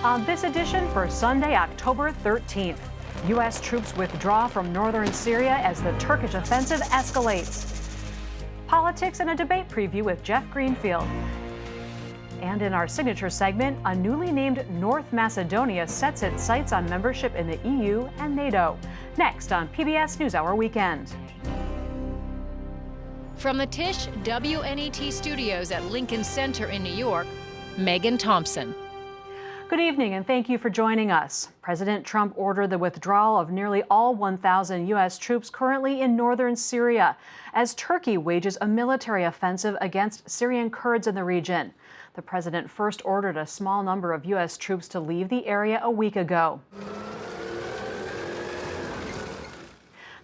On this edition for Sunday, October 13th, U.S. troops withdraw from northern Syria as the Turkish offensive escalates. Politics and a debate preview with Jeff Greenfield. And in our signature segment, a newly named North Macedonia sets its sights on membership in the EU and NATO. Next on PBS NewsHour Weekend. From the Tisch WNET studios at Lincoln Center in New York, Megan Thompson. Good evening and thank you for joining us. President Trump ordered the withdrawal of nearly all 1,000 U.S. troops currently in northern Syria as Turkey wages a military offensive against Syrian Kurds in the region. The president first ordered a small number of U.S. troops to leave the area a week ago.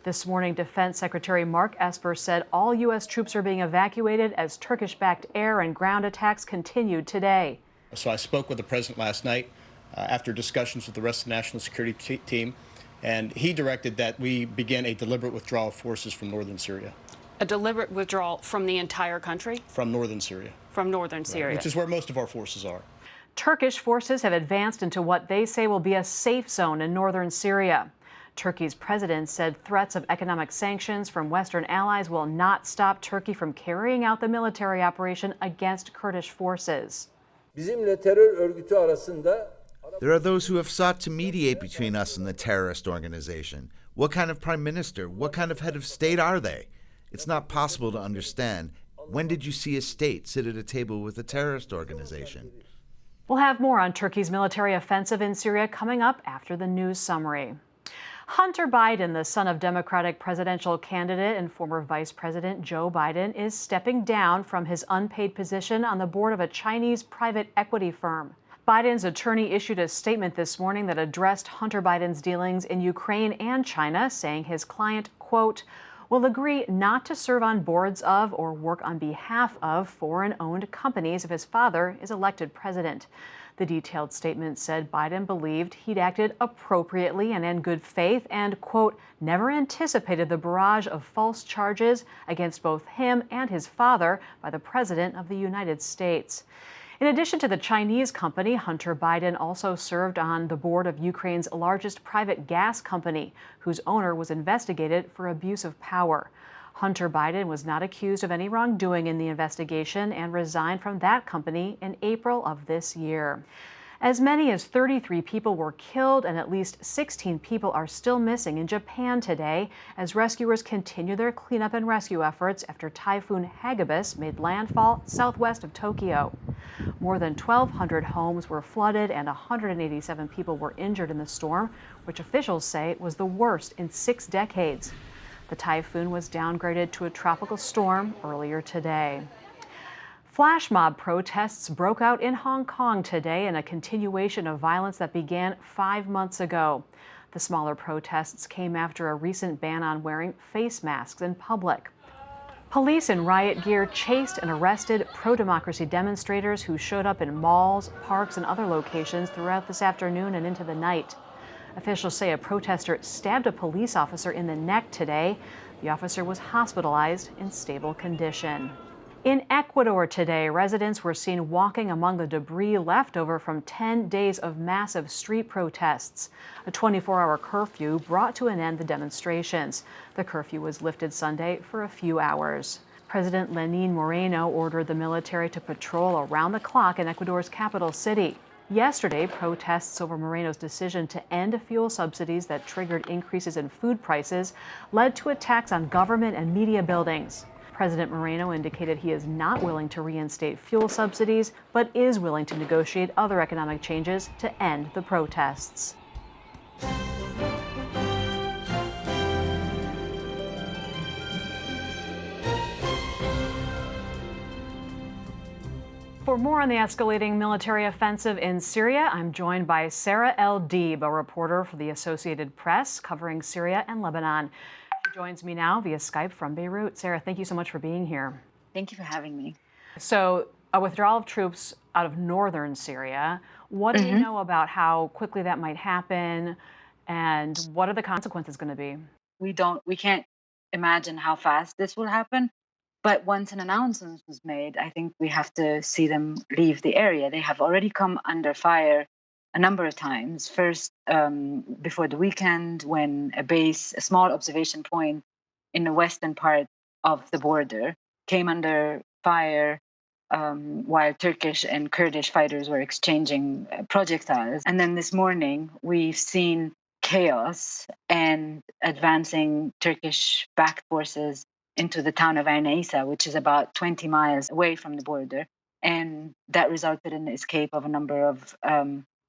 This morning, Defense Secretary Mark Esper said all U.S. troops are being evacuated as Turkish-backed air and ground attacks continued today. So I spoke with the president last night after discussions with the rest of the national security team, and he directed that we begin a deliberate withdrawal of forces from northern Syria. A deliberate withdrawal from the entire country? From northern Syria. From northern Syria. Right, which is where most of our forces are. Turkish forces have advanced into what they say will be a safe zone in northern Syria. Turkey's president said threats of economic sanctions from Western allies will not stop Turkey from carrying out the military operation against Kurdish forces. There are those who have sought to mediate between us and the terrorist organization. What kind of prime minister, what kind of head of state are they? It's not possible to understand. When did you see a state sit at a table with a terrorist organization? We'll have more on Turkey's military offensive in Syria coming up after the news summary. Hunter Biden, the son of Democratic presidential candidate and former Vice President Joe Biden, is stepping down from his unpaid position on the board of a Chinese private equity firm. Biden's attorney issued a statement this morning that addressed Hunter Biden's dealings in Ukraine and China, saying his client, quote, will agree not to serve on boards of or work on behalf of foreign-owned companies if his father is elected president. The detailed statement said Biden believed he'd acted appropriately and in good faith and, quote, never anticipated the barrage of false charges against both him and his father by the President of the United States. In addition to the Chinese company, Hunter Biden also served on the board of Ukraine's largest private gas company, whose owner was investigated for abuse of power. Hunter Biden was not accused of any wrongdoing in the investigation and resigned from that company in April of this year. As many as 33 people were killed and at least 16 people are still missing in Japan today as rescuers continue their cleanup and rescue efforts after Typhoon Hagibis made landfall southwest of Tokyo. More than 1,200 homes were flooded and 187 people were injured in the storm, which officials say was the worst in 6 decades. The typhoon was downgraded to a tropical storm earlier today. Flash mob protests broke out in Hong Kong today in a continuation of violence that began 5 months ago. The smaller protests came after a recent ban on wearing face masks in public. Police in riot gear chased and arrested pro-democracy demonstrators who showed up in malls, parks, and other locations throughout this afternoon and into the night. Officials say a protester stabbed a police officer in the neck today. The officer was hospitalized in stable condition. In Ecuador today, residents were seen walking among the debris left over from 10 days of massive street protests. A 24-hour curfew brought to an end the demonstrations. The curfew was lifted Sunday for a few hours. President Lenín Moreno ordered the military to patrol around the clock in Ecuador's capital city. Yesterday, protests over Moreno's decision to end fuel subsidies that triggered increases in food prices led to attacks on government and media buildings. President Moreno indicated he is not willing to reinstate fuel subsidies, but is willing to negotiate other economic changes to end the protests. For more on the escalating military offensive in Syria, I'm joined by Sarah El-Deeb, a reporter for the Associated Press covering Syria and Lebanon. She joins me now via Skype from Beirut. Sarah, thank you so much for being here. Thank you for having me. So, a withdrawal of troops out of northern Syria. What do we know about how quickly that might happen, and what are the consequences going to be? We can't imagine how fast this will happen. But once an announcement was made, I think we have to see them leave the area. They have already come under fire a number of times. First, before the weekend, when a small observation point in the western part of the border came under fire while Turkish and Kurdish fighters were exchanging projectiles. And then this morning, we've seen chaos and advancing Turkish-backed forces into the town of Ain Issa, which is about 20 miles away from the border. And that resulted in the escape of a number of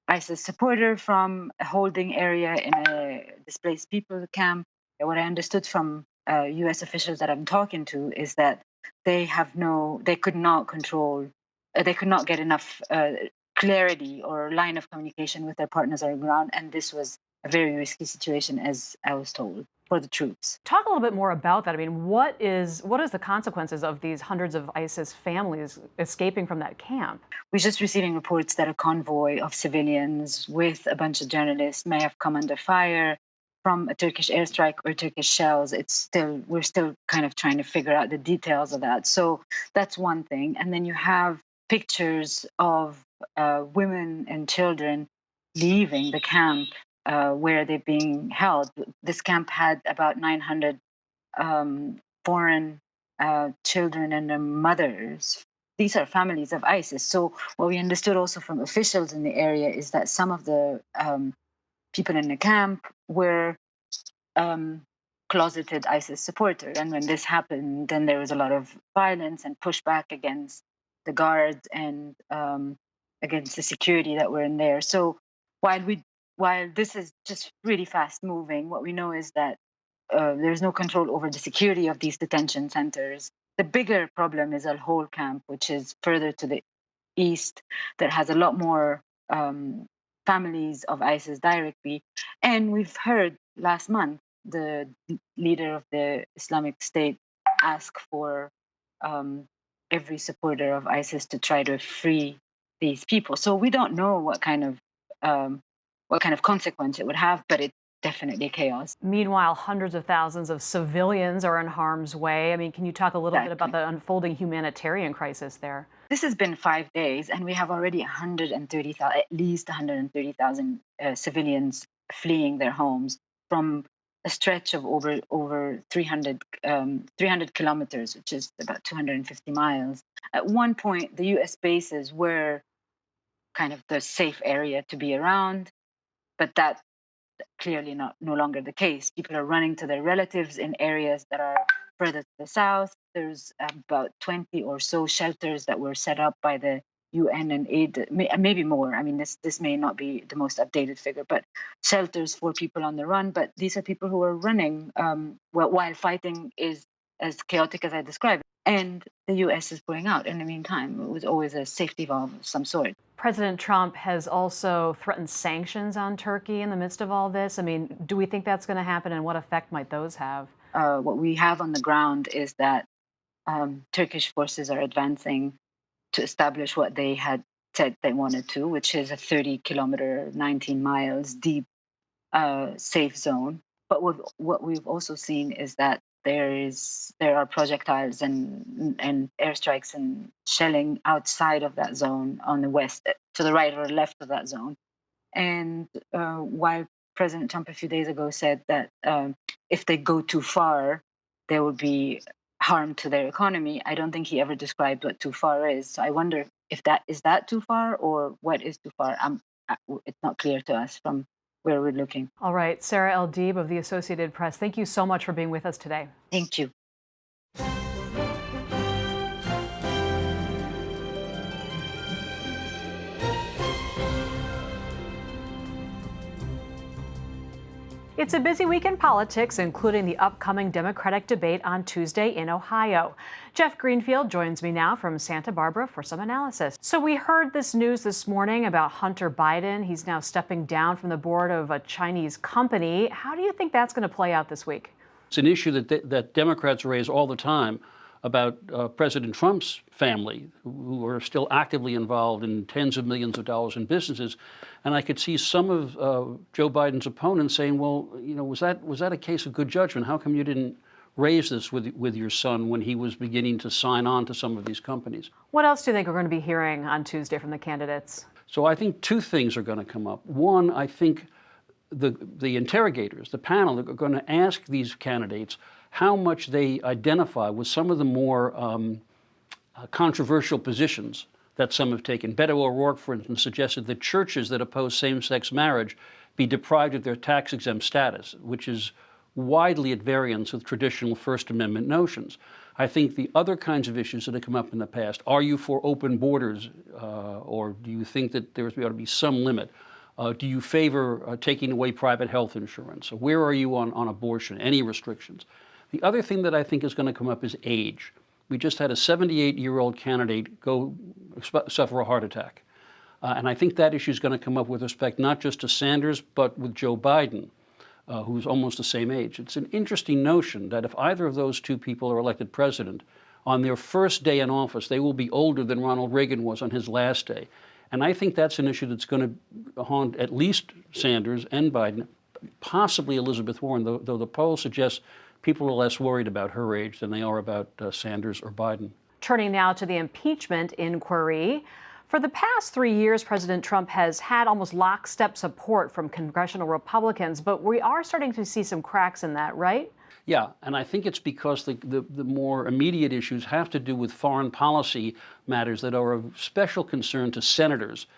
ISIS supporters from a holding area in a displaced people camp. What I understood from U.S. officials that I'm talking to is that they could not get enough clarity or line of communication with their partners on the ground, and this was a very risky situation, as I was told, for the troops. Talk a little bit more about that. I mean, what is the consequences of these hundreds of ISIS families escaping from that camp? We're just receiving reports that a convoy of civilians with a bunch of journalists may have come under fire from a Turkish airstrike or Turkish shells. We're still kind of trying to figure out the details of that. So that's one thing. And then you have pictures of women and children leaving the camp where they're being held. This camp had about 900 foreign children and their mothers. These are families of ISIS. So what we understood also from officials in the area is that some of the people in the camp were closeted ISIS supporters. And when this happened, then there was a lot of violence and pushback against the guards and against the security that were in there. So while this is just really fast moving, what we know is that there's no control over the security of these detention centers. The bigger problem is Al Hol camp, which is further to the east, that has a lot more families of ISIS directly. And we've heard last month the leader of the Islamic State ask for every supporter of ISIS to try to free these people. So we don't know what kind of consequence it would have, but it's definitely chaos. Meanwhile, hundreds of thousands of civilians are in harm's way. I mean, can you talk a little bit about the unfolding humanitarian crisis there? This has been 5 days, and we have already at least 130,000 civilians fleeing their homes from a stretch of over 300 kilometers, which is about 250 miles. At one point, the U.S. bases were kind of the safe area to be around, but that clearly no longer the case. People are running to their relatives in areas that are further to the south. There's about 20 or so shelters that were set up by the UN and aid, maybe more. I mean, this may not be the most updated figure, but shelters for people on the run. But these are people who are running while fighting is as chaotic as I described. And the U.S. is pulling out in the meantime. It was always a safety valve of some sort. President Trump has also threatened sanctions on Turkey in the midst of all this. I mean, do we think that's going to happen, and what effect might those have? What we have on the ground is that Turkish forces are advancing to establish what they had said they wanted to, which is a 30-kilometer, 19 miles deep safe zone. But what we've also seen is that there are projectiles and airstrikes and shelling outside of that zone on the west, to the right or left of that zone. And while President Trump a few days ago said that if they go too far, there will be harm to their economy, I don't think he ever described what too far is. So I wonder if that is too far, or what is too far. It's not clear to us from where we're looking. All right, Sarah El-Deeb of the Associated Press, thank you so much for being with us today. Thank you. It's a busy week in politics, including the upcoming Democratic debate on Tuesday in Ohio. Jeff Greenfield joins me now from Santa Barbara for some analysis. So we heard this news this morning about Hunter Biden. He's now stepping down from the board of a Chinese company. How do you think that's going to play out this week? It's an issue that Democrats raise all the time about President Trump's family, who are still actively involved in tens of millions of dollars in businesses. And I could see some of Joe Biden's opponents saying, well, you know, was that a case of good judgment? How come you didn't raise this with your son when he was beginning to sign on to some of these companies? What else do you think we're going to be hearing on Tuesday from the candidates? So I think two things are going to come up. One, I think the interrogators, the panel, are going to ask these candidates how much they identify with some of the more controversial positions that some have taken. Beto O'Rourke, for instance, suggested that churches that oppose same-sex marriage be deprived of their tax-exempt status, which is widely at variance with traditional First Amendment notions. I think the other kinds of issues that have come up in the past, are you for open borders, or do you think that there ought to be some limit? Do you favor taking away private health insurance? Where are you on abortion? Any restrictions? The other thing that I think is going to come up is age. We just had a 78-year-old candidate go suffer a heart attack. And I think that issue is going to come up with respect not just to Sanders, but with Joe Biden, who's almost the same age. It's an interesting notion that if either of those two people are elected president, on their first day in office, they will be older than Ronald Reagan was on his last day. And I think that's an issue that's going to haunt at least Sanders and Biden, possibly Elizabeth Warren, though the poll suggests people are less worried about her age than they are about Sanders or Biden. Turning now to the impeachment inquiry. For the past 3 years, President Trump has had almost lockstep support from congressional Republicans, but we are starting to see some cracks in that, right? Yeah, and I think it's because the more immediate issues have to do with foreign policy matters that are of special concern to senators,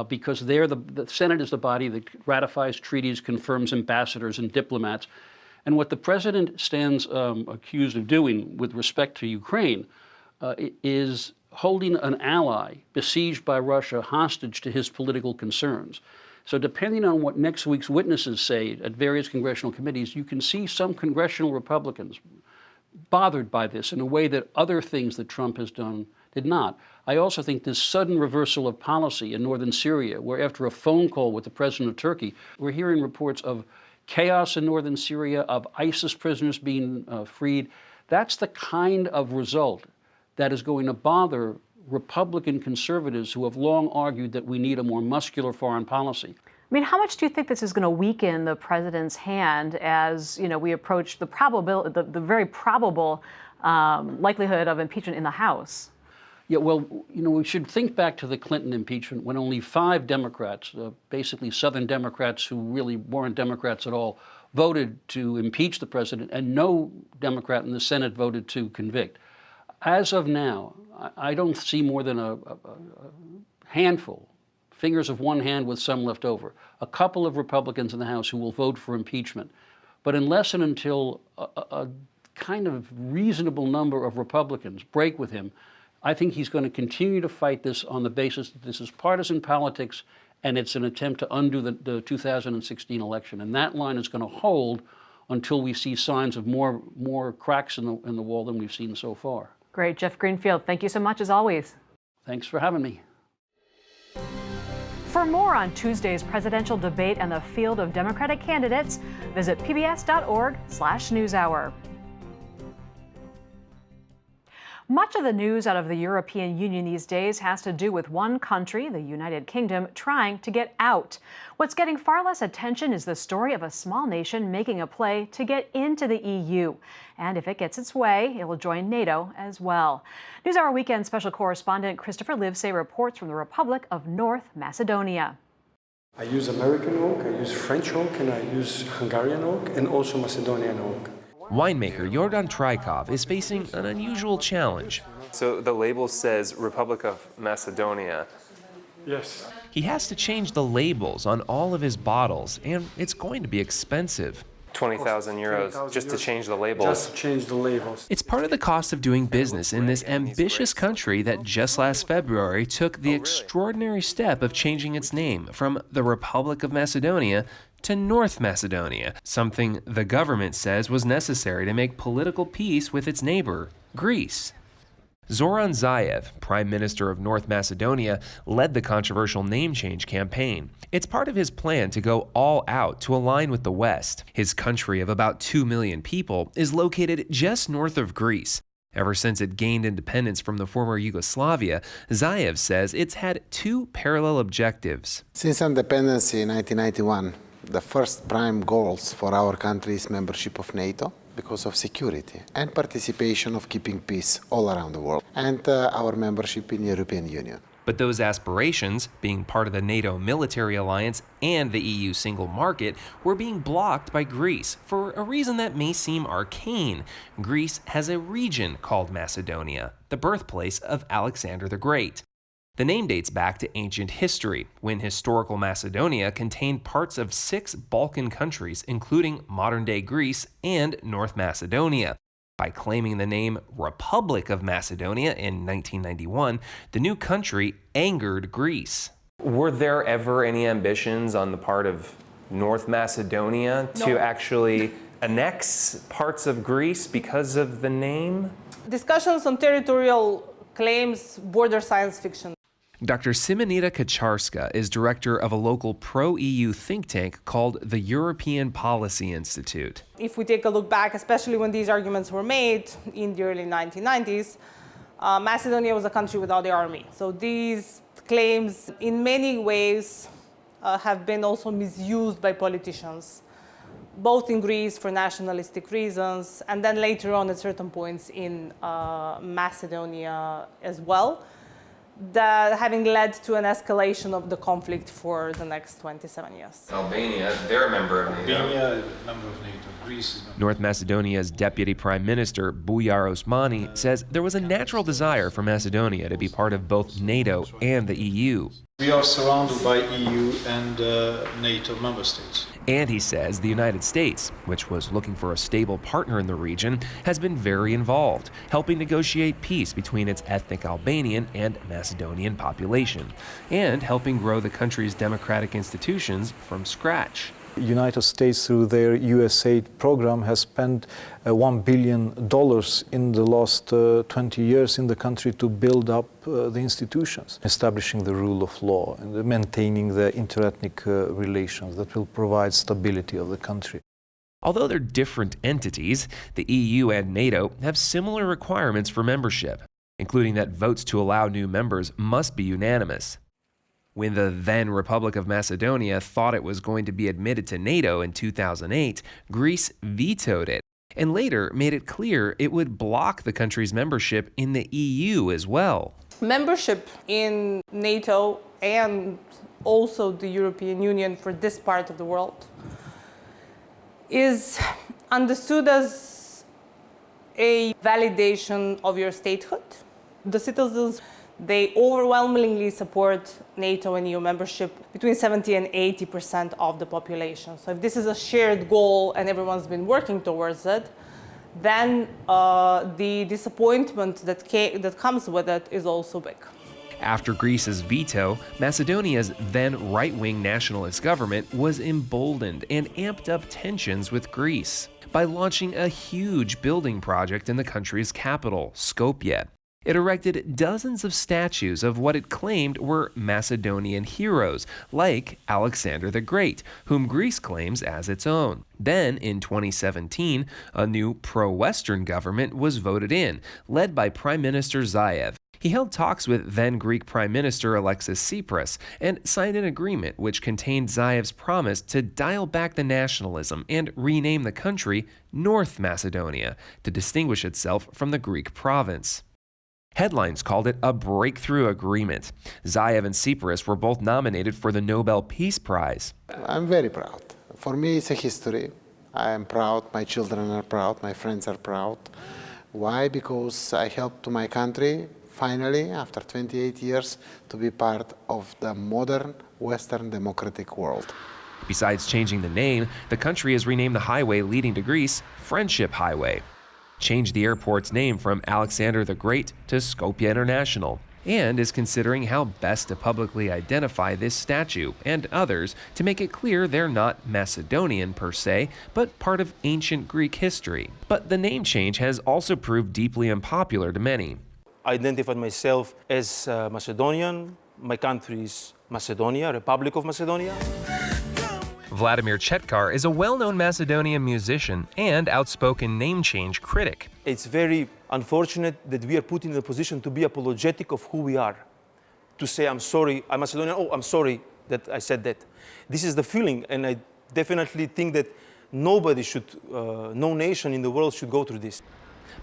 because the Senate is the body that ratifies treaties, confirms ambassadors and diplomats. And what the president stands accused of doing with respect to Ukraine is holding an ally besieged by Russia hostage to his political concerns. So depending on what next week's witnesses say at various congressional committees, you can see some congressional Republicans bothered by this in a way that other things that Trump has done did not. I also think this sudden reversal of policy in northern Syria, where after a phone call with the president of Turkey, we're hearing reports of chaos in northern Syria, of ISIS prisoners being freed. That's the kind of result that is going to bother Republican conservatives who have long argued that we need a more muscular foreign policy. I mean, how much do you think this is going to weaken the president's hand as, we approach the very probable likelihood of impeachment in the House? Yeah, well, we should think back to the Clinton impeachment when only 5 Democrats, basically Southern Democrats who really weren't Democrats at all, voted to impeach the president, and no Democrat in the Senate voted to convict. As of now, I don't see more than a handful, fingers of one hand with some left over, a couple of Republicans in the House who will vote for impeachment. But unless and until a kind of reasonable number of Republicans break with him, I think he's going to continue to fight this on the basis that this is partisan politics and it's an attempt to undo the 2016 election. And that line is going to hold until we see signs of more cracks in the wall than we've seen so far. Great. Jeff Greenfield, thank you so much as always. Thanks for having me. For more on Tuesday's presidential debate and the field of Democratic candidates, visit pbs.org/newshour. Much of the news out of the European Union these days has to do with one country, the United Kingdom, trying to get out. What's getting far less attention is the story of a small nation making a play to get into the EU. And if it gets its way, it will join NATO as well. NewsHour Weekend special correspondent Christopher Livesay reports from the Republic of North Macedonia. I use American oak, I use French oak, and I use Hungarian oak, and also Macedonian oak. Winemaker Jordan Trajkov is facing an unusual challenge. So the label says Republic of Macedonia. Yes. He has to change the labels on all of his bottles, and it's going to be expensive. 20,000 euros just to change the labels. Just to change the labels. It's part of the cost of doing business in this ambitious country that just last February took the extraordinary step of changing its name from the Republic of Macedonia to North Macedonia, something the government says was necessary to make political peace with its neighbor, Greece. Zoran Zaev, Prime Minister of North Macedonia, led the controversial name change campaign. It's part of his plan to go all out to align with the West. His country of about 2 million people is located just north of Greece. Ever since it gained independence from the former Yugoslavia, Zaev says it's had 2 parallel objectives. Since independence in 1991, the first prime goals for our country is membership of NATO because of security and participation of keeping peace all around the world, and our membership in the European Union. But those aspirations, being part of the NATO military alliance and the EU single market, were being blocked by Greece for a reason that may seem arcane. Greece has a region called Macedonia, the birthplace of Alexander the Great. The name dates back to ancient history, when historical Macedonia contained parts of 6 Balkan countries, including modern-day Greece and North Macedonia. By claiming the name Republic of Macedonia in 1991, the new country angered Greece. Were there ever any ambitions on the part of North Macedonia to actually annex parts of Greece because of the name? Discussions on territorial claims border science fiction. Dr. Simonita Kacharska is director of a local pro-EU think tank called the European Policy Institute. If we take a look back, especially when these arguments were made in the early 1990s, Macedonia was a country without the army. So these claims, in many ways, have been also misused by politicians, both in Greece for nationalistic reasons, and then later on at certain points in Macedonia as well, that having led to an escalation of the conflict for the next 27 years. Albania, they're a member of NATO. Albania is a member of NATO. Greece is a member. North Macedonia's Deputy Prime Minister Bujar Osmani says there was a natural desire for Macedonia to be part of both NATO and the EU. We are surrounded by EU and NATO member states. And he says the United States, which was looking for a stable partner in the region, has been very involved, helping negotiate peace between its ethnic Albanian and Macedonian population, and helping grow the country's democratic institutions from scratch. The United States, through their USAID program, has spent $1 billion in the last 20 years in the country to build up the institutions, establishing the rule of law and maintaining the interethnic relations that will provide stability of the country. Although they're different entities, the EU and NATO have similar requirements for membership, including that votes to allow new members must be unanimous. When the then Republic of Macedonia thought it was going to be admitted to NATO in 2008, Greece vetoed it, and later made it clear it would block the country's membership in the EU as well. Membership in NATO and also the European Union for this part of the world is understood as a validation of your statehood. The citizens, they overwhelmingly support NATO and EU membership, between 70 and 80% of the population. So if this is a shared goal and everyone's been working towards it, then the disappointment that comes with it is also big. After Greece's veto, Macedonia's then right-wing nationalist government was emboldened and amped up tensions with Greece by launching a huge building project in the country's capital, Skopje. It erected dozens of statues of what it claimed were Macedonian heroes, like Alexander the Great, whom Greece claims as its own. Then, in 2017, a new pro-Western government was voted in, led by Prime Minister Zaev. He held talks with then Greek Prime Minister Alexis Tsipras and signed an agreement which contained Zaev's promise to dial back the nationalism and rename the country North Macedonia to distinguish itself from the Greek province. Headlines called it a breakthrough agreement. Zaev and Tsipras were both nominated for the Nobel Peace Prize. I'm very proud. For me, it's a history. I am proud, my children are proud, my friends are proud. Why? Because I helped to my country, finally, after 28 years, to be part of the modern Western democratic world. Besides changing the name, the country has renamed the highway leading to Greece Friendship Highway, changed the airport's name from Alexander the Great to Skopje International, and is considering how best to publicly identify this statue and others to make it clear they're not Macedonian per se, but part of ancient Greek history. But the name change has also proved deeply unpopular to many. I identified myself as Macedonian. My country is Macedonia, Republic of Macedonia. Vladimir Chetkar is a well-known Macedonian musician and outspoken name change critic. It's very unfortunate that we are put in a position to be apologetic of who we are. To say, I'm sorry, I'm Macedonian, oh, I'm sorry that I said that. This is the feeling, and I definitely think that nobody should, no nation in the world should go through this.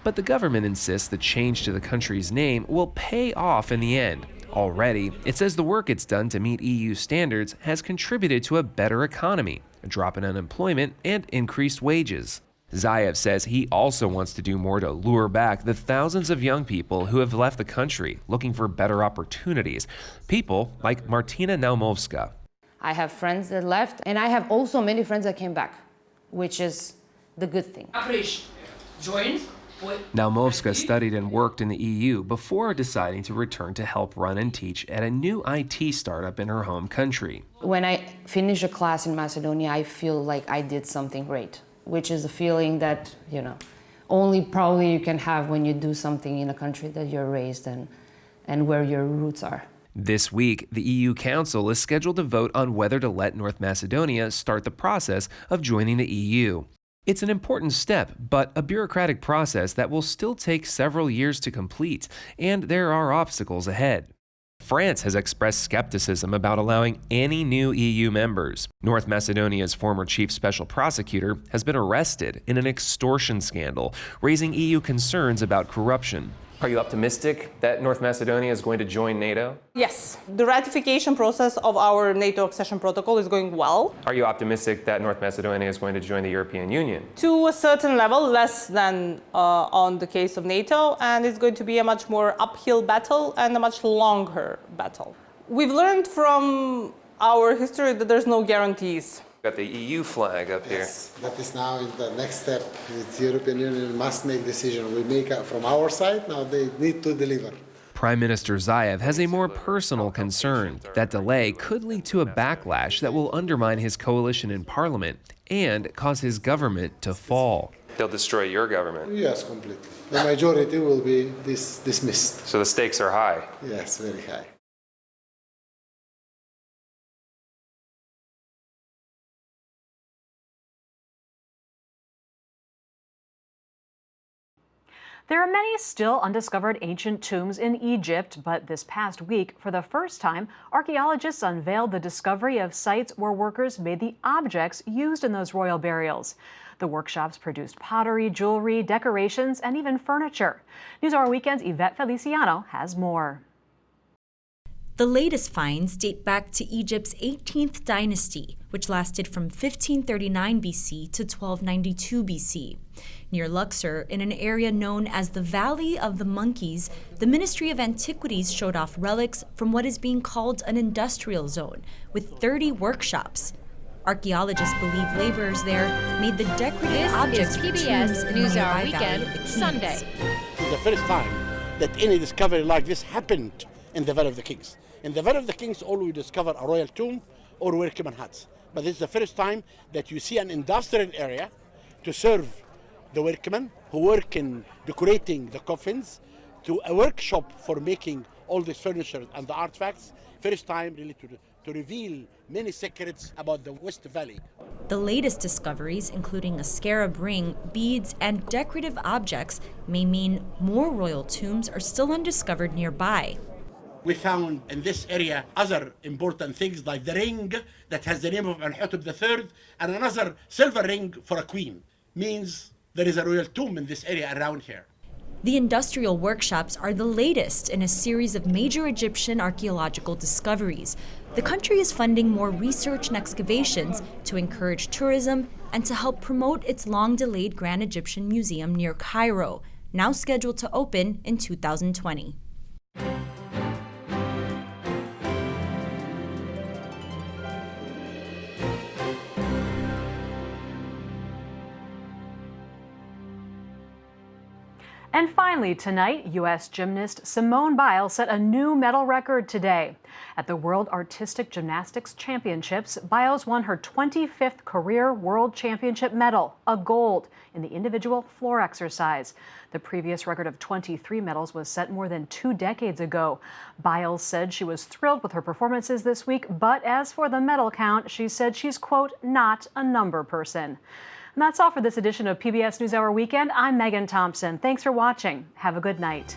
But the government insists the change to the country's name will pay off in the end. Already, it says the work it's done to meet EU standards has contributed to a better economy, a drop in unemployment, and increased wages. Zaev says he also wants to do more to lure back the thousands of young people who have left the country looking for better opportunities. People like Martina Naumovska. I have friends that left, and I have also many friends that came back, which is the good thing. Naumovska studied and worked in the EU before deciding to return to help run and teach at a new IT startup in her home country. When I finish a class in Macedonia, I feel like I did something great, which is a feeling that, only probably you can have when you do something in a country that you're raised in and where your roots are. This week, the EU Council is scheduled to vote on whether to let North Macedonia start the process of joining the EU. It's an important step, but a bureaucratic process that will still take several years to complete, and there are obstacles ahead. France has expressed skepticism about allowing any new EU members. North Macedonia's former chief special prosecutor has been arrested in an extortion scandal, raising EU concerns about corruption. Are you optimistic that North Macedonia is going to join NATO? Yes, the ratification process of our NATO accession protocol is going well. Are you optimistic that North Macedonia is going to join the European Union? To a certain level, less than on the case of NATO, and it's going to be a much more uphill battle and a much longer battle. We've learned from our history that there's no guarantees. Got the EU flag up here. Yes, that is now the next step. The European Union must make decision. We make it from our side, now they need to deliver. Prime Minister Zaev has a more personal concern. That delay could lead to a backlash that will undermine his coalition in parliament and cause his government to fall. They'll destroy your government. Yes, completely. The majority will be dismissed. So the stakes are high. Yes, very high. There are many still undiscovered ancient tombs in Egypt, but this past week, for the first time, archaeologists unveiled the discovery of sites where workers made the objects used in those royal burials. The workshops produced pottery, jewelry, decorations, and even furniture. NewsHour Weekend's Yvette Feliciano has more. The latest finds date back to Egypt's 18th dynasty, which lasted from 1539 BC to 1292 BC. Near Luxor, in an area known as the Valley of the Monkeys, the Ministry of Antiquities showed off relics from what is being called an industrial zone, with 30 workshops. Archaeologists believe laborers there made the decorative objects for tombs in the NewsHour nearby Valley Weekend, of the Kings. Sunday. It's the first time that any discovery like this happened in the Valley of the Kings. In the Valley of the Kings, all we discover a royal tomb or workman huts. But this is the first time that you see an industrial area to serve the workmen who work in decorating the coffins, to a workshop for making all this furniture and the artifacts. First time really to reveal many secrets about the West Valley. The latest discoveries, including a scarab ring, beads, and decorative objects, may mean more royal tombs are still undiscovered nearby. We found in this area other important things like the ring that has the name of Amenhotep III and another silver ring for a queen. Means there is a royal tomb in this area around here. The industrial workshops are the latest in a series of major Egyptian archaeological discoveries. The country is funding more research and excavations to encourage tourism and to help promote its long-delayed Grand Egyptian Museum near Cairo, now scheduled to open in 2020. And finally tonight, U.S. gymnast Simone Biles set a new medal record today. At the World Artistic Gymnastics Championships, Biles won her 25th career World Championship medal, a gold, in the individual floor exercise. The previous record of 23 medals was set more than 2 decades ago. Biles said she was thrilled with her performances this week, but as for the medal count, she said she's, quote, not a number person. And that's all for this edition of PBS NewsHour Weekend. I'm Megan Thompson. Thanks for watching. Have a good night.